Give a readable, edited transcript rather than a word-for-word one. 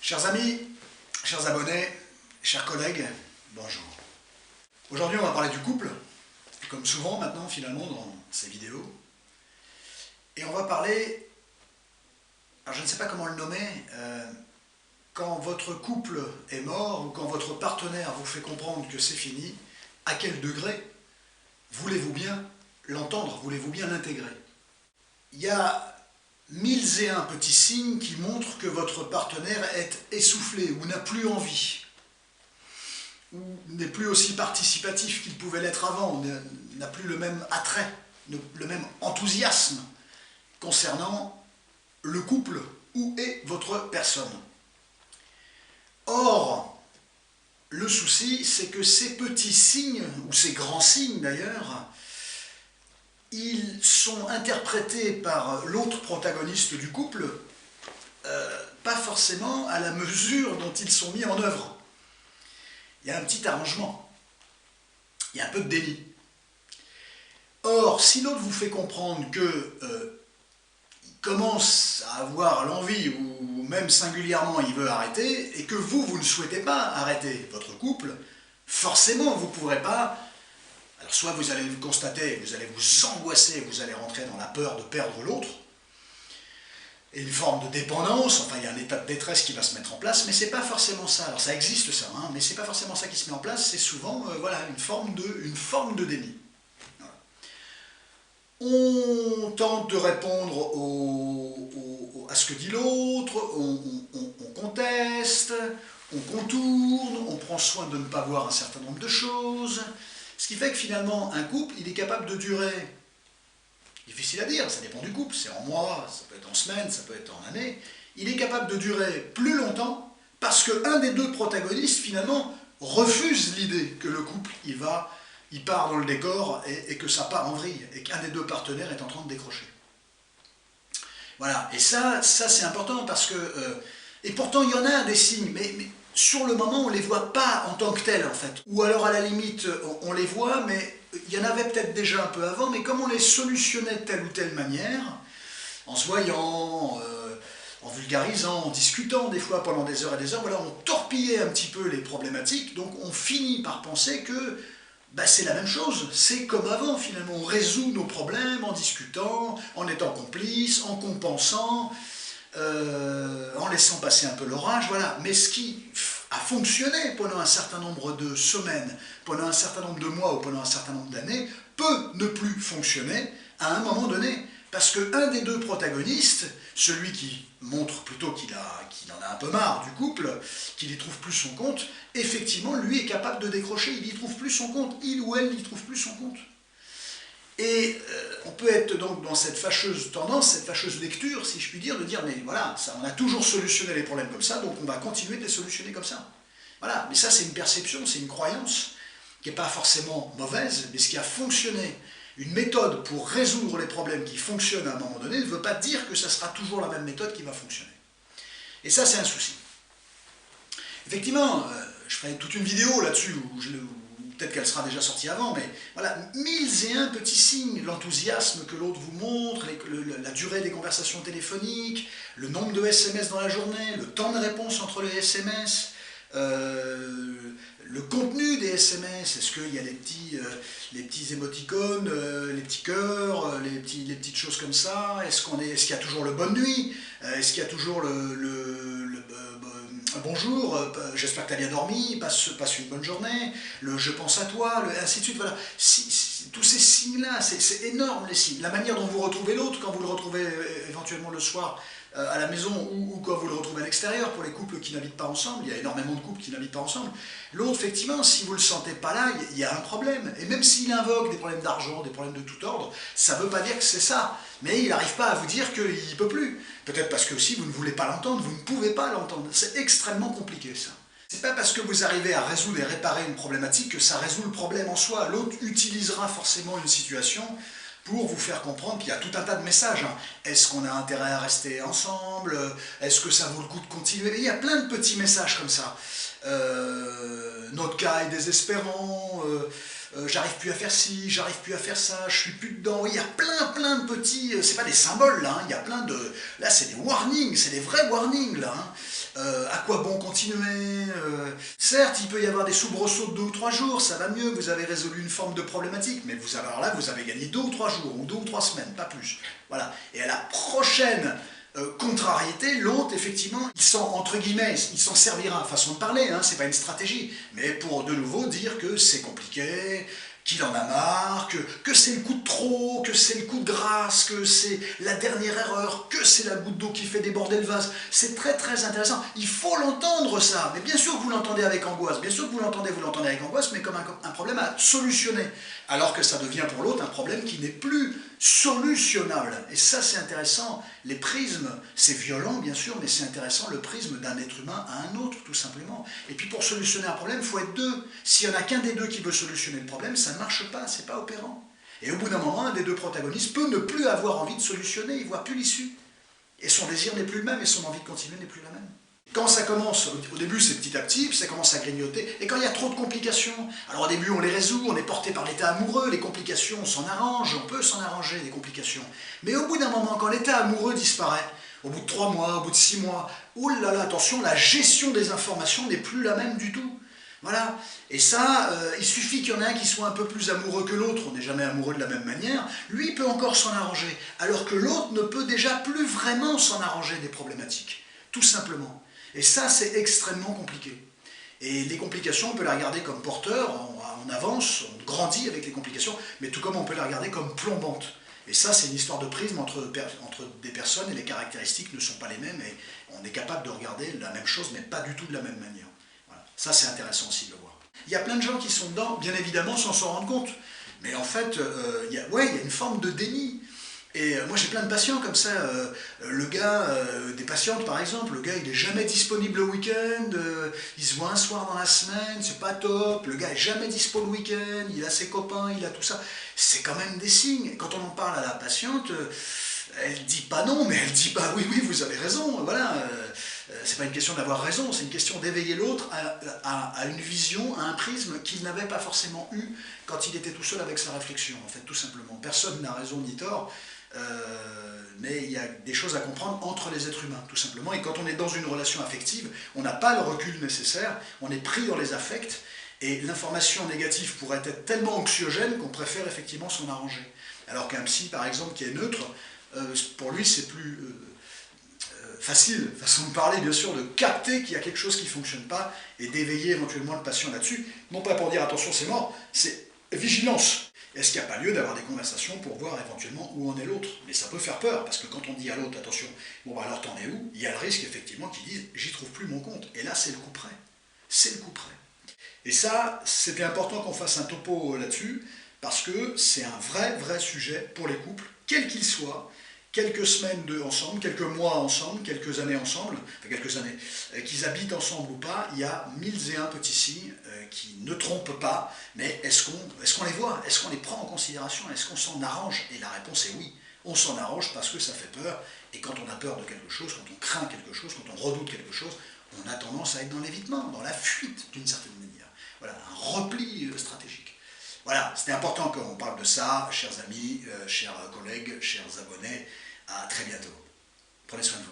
Chers amis, chers abonnés, chers collègues, bonjour. Aujourd'hui, on va parler du couple, comme souvent maintenant finalement dans ces vidéos. Et on va parler, alors je ne sais pas comment le nommer, quand votre couple est mort ou quand votre partenaire vous fait comprendre que c'est fini, à quel degré voulez-vous bien l'entendre, voulez-vous bien l'intégrer? Il y a 1001 petits signes qui montrent que votre partenaire est essoufflé ou n'a plus envie, ou n'est plus aussi participatif qu'il pouvait l'être avant, n'a plus le même attrait, le même enthousiasme concernant le couple où est votre personne. Or, le souci, c'est que ces petits signes, ou ces grands signes d'ailleurs, ils sont interprétés par l'autre protagoniste du couple, pas forcément à la mesure dont ils sont mis en œuvre. Il y a un petit arrangement, il y a un peu de déni. Or, si l'autre vous fait comprendre que il commence à avoir l'envie, ou même singulièrement il veut arrêter, et que vous ne souhaitez pas arrêter votre couple, forcément vous ne pourrez pas. Alors soit vous allez le constater, vous allez vous angoisser, vous allez rentrer dans la peur de perdre l'autre, et une forme de dépendance, enfin il y a un état de détresse qui va se mettre en place, mais c'est pas forcément ça. Alors ça existe ça, hein, mais c'est pas forcément ça qui se met en place, c'est souvent voilà, une forme de déni. Voilà. On tente de répondre à ce que dit l'autre, on conteste, on contourne, on prend soin de ne pas voir un certain nombre de choses. Ce qui fait que finalement, un couple, il est capable de durer, difficile à dire, ça dépend du couple, c'est en mois, ça peut être en semaines, ça peut être en années, il est capable de durer plus longtemps parce qu'un des deux protagonistes, finalement, refuse l'idée que le couple, il part dans le décor et que ça part en vrille, et qu'un des deux partenaires est en train de décrocher. Voilà, et ça c'est important parce que... et pourtant, il y en a des signes, mais sur le moment, on ne les voit pas en tant que tels, en fait. Ou alors, à la limite, on les voit, mais il y en avait peut-être déjà un peu avant, mais comme on les solutionnait de telle ou telle manière, en se voyant, en vulgarisant, en discutant des fois pendant des heures et des heures, voilà, on torpillait un petit peu les problématiques, donc on finit par penser que c'est la même chose, c'est comme avant finalement, on résout nos problèmes en discutant, en étant complice, en compensant, en laissant passer un peu l'orage, voilà. Mais ce qui a fonctionné pendant un certain nombre de semaines, pendant un certain nombre de mois ou pendant un certain nombre d'années, peut ne plus fonctionner à un moment donné. Parce qu'un des deux protagonistes, celui qui montre plutôt qu'il en a un peu marre du couple, qu'il n'y trouve plus son compte, effectivement, lui est capable de décrocher, il n'y trouve plus son compte, il ou elle n'y trouve plus son compte. Et on peut être donc dans cette fâcheuse tendance, cette fâcheuse lecture, si je puis dire, de dire, mais voilà, ça, on a toujours solutionné les problèmes comme ça, donc on va continuer de les solutionner comme ça. Voilà, mais ça c'est une perception, c'est une croyance, qui n'est pas forcément mauvaise, mais ce qui a fonctionné, une méthode pour résoudre les problèmes qui fonctionnent à un moment donné, ne veut pas dire que ça sera toujours la même méthode qui va fonctionner. Et ça c'est un souci. Effectivement, je ferai toute une vidéo là-dessus, peut-être qu'elle sera déjà sortie avant, mais voilà, 1001 petits signes, l'enthousiasme que l'autre vous montre, la durée des conversations téléphoniques, le nombre de SMS dans la journée, le temps de réponse entre les SMS, le contenu des SMS, est-ce qu'il y a les petits émoticônes, les petits cœurs, les petites choses comme ça, est-ce qu'il y a toujours le bonne nuit, est-ce qu'il y a toujours bonjour, j'espère que tu as bien dormi, passe une bonne journée, je pense à toi, ainsi de suite, voilà. Tous ces signes-là, c'est énorme les signes. La manière dont vous retrouvez l'autre, quand vous le retrouvez éventuellement le soir à la maison ou quand vous le retrouvez à l'extérieur, pour les couples qui n'habitent pas ensemble, il y a énormément de couples qui n'habitent pas ensemble. L'autre, effectivement, si vous ne le sentez pas là, il y a un problème. Et même s'il invoque des problèmes d'argent, des problèmes de tout ordre, ça ne veut pas dire que c'est ça. Mais il n'arrive pas à vous dire qu'il ne peut plus. Peut-être parce que aussi vous ne voulez pas l'entendre, vous ne pouvez pas l'entendre. C'est extrêmement compliqué ça. C'est pas parce que vous arrivez à résoudre et réparer une problématique que ça résout le problème en soi. L'autre utilisera forcément une situation pour vous faire comprendre qu'il y a tout un tas de messages. Hein. Est-ce qu'on a intérêt à rester ensemble? Est-ce que ça vaut le coup de continuer? Il y a plein de petits messages comme ça. Notre cas est désespérant. j'arrive plus à faire ci, j'arrive plus à faire ça, je suis plus dedans. Oui, il y a plein de petits, c'est pas des symboles là, hein, il y a plein de, là c'est des warnings, c'est des vrais warnings là. Hein. À quoi bon continuer certes, il peut y avoir des soubresauts de 2 ou 3 jours, ça va mieux, vous avez résolu une forme de problématique, mais vous avez, alors là, vous avez gagné 2 ou 3 jours, ou 2 ou 3 semaines, pas plus. Voilà. Et à la prochaine contrariété, l'autre, effectivement, il s'en, entre guillemets, il s'en servira, façon de parler, hein, c'est pas une stratégie, mais pour de nouveau dire que c'est compliqué, qu'il en a marre, que c'est le coup de trop, que c'est le coup de grâce, que c'est la dernière erreur, que c'est la goutte d'eau qui fait déborder le vase. C'est très intéressant. Il faut l'entendre ça, mais bien sûr que vous l'entendez avec angoisse, bien sûr que vous l'entendez avec angoisse, mais comme un problème à solutionner. Alors que ça devient pour l'autre un problème qui n'est plus solutionnable. Et ça c'est intéressant. Les prismes, c'est violent bien sûr, mais c'est intéressant le prisme d'un être humain à un autre tout simplement. Et puis pour solutionner un problème, il faut être deux. S'il n'y en a qu'un des deux qui veut solutionner le problème, ça ne marche pas, c'est pas opérant. Et au bout d'un moment, un des deux protagonistes peut ne plus avoir envie de solutionner, il ne voit plus l'issue. Et son désir n'est plus le même, et son envie de continuer n'est plus la même. Quand ça commence, au début c'est petit à petit, puis ça commence à grignoter, et quand il y a trop de complications, alors au début on les résout, on est porté par l'état amoureux, les complications, on s'en arrange, on peut s'en arranger des complications. Mais au bout d'un moment, quand l'état amoureux disparaît, au bout de 3 mois, au bout de 6 mois, oh là là, attention, la gestion des informations n'est plus la même du tout. Voilà, et ça, il suffit qu'il y en ait un qui soit un peu plus amoureux que l'autre, on n'est jamais amoureux de la même manière, lui peut encore s'en arranger, alors que l'autre ne peut déjà plus vraiment s'en arranger des problématiques, tout simplement. Et ça, c'est extrêmement compliqué. Et les complications, on peut les regarder comme porteurs, on avance, on grandit avec les complications, mais tout comme on peut les regarder comme plombantes. Et ça, c'est une histoire de prisme entre des personnes, et les caractéristiques ne sont pas les mêmes, et on est capable de regarder la même chose, mais pas du tout de la même manière. Voilà. Ça, c'est intéressant aussi de le voir. Il y a plein de gens qui sont dedans, bien évidemment, sans s'en rendre compte. Mais en fait, il y a une forme de déni. Et moi j'ai plein de patients comme ça, le gars, des patientes par exemple, le gars il est jamais disponible le week-end, il se voit un soir dans la semaine, c'est pas top, le gars est jamais dispo le week-end, il a ses copains, il a tout ça, c'est quand même des signes. Quand on en parle à la patiente, elle dit pas non, mais elle dit pas oui, vous avez raison, voilà. C'est pas une question d'avoir raison, c'est une question d'éveiller l'autre à une vision, à un prisme qu'il n'avait pas forcément eu quand il était tout seul avec sa réflexion, en fait, tout simplement. Personne n'a raison ni tort. Mais il y a des choses à comprendre entre les êtres humains, tout simplement. Et quand on est dans une relation affective, on n'a pas le recul nécessaire, on est pris dans les affects, et l'information négative pourrait être tellement anxiogène qu'on préfère effectivement s'en arranger. Alors qu'un psy, par exemple, qui est neutre, pour lui, c'est plus facile, façon de parler, bien sûr, de capter qu'il y a quelque chose qui ne fonctionne pas et d'éveiller éventuellement le patient là-dessus. Non pas pour dire attention, c'est mort, c'est vigilance. Est-ce qu'il n'y a pas lieu d'avoir des conversations pour voir éventuellement où en est l'autre? Mais ça peut faire peur, parce que quand on dit à l'autre, attention, bon bah alors t'en es où? Il y a le risque effectivement qu'ils disent, j'y trouve plus mon compte. Et là, c'est le coup près. C'est le coup près. Et ça, c'était important qu'on fasse un topo là-dessus, parce que c'est un vrai sujet pour les couples, quels qu'ils soient, quelques semaines ensemble, quelques mois ensemble, quelques années ensemble, enfin quelques années, qu'ils habitent ensemble ou pas, il y a 1001 petits signes qui ne trompent pas, mais est-ce qu'on les voit? Est-ce qu'on les prend en considération? Est-ce qu'on s'en arrange? Et la réponse est oui. On s'en arrange parce que ça fait peur, et quand on a peur de quelque chose, quand on craint quelque chose, quand on redoute quelque chose, on a tendance à être dans l'évitement, dans la fuite d'une certaine manière. Voilà, un repli stratégique. Voilà, c'était important qu'on parle de ça, chers amis, chers collègues, chers abonnés. À très bientôt. Prenez soin de vous.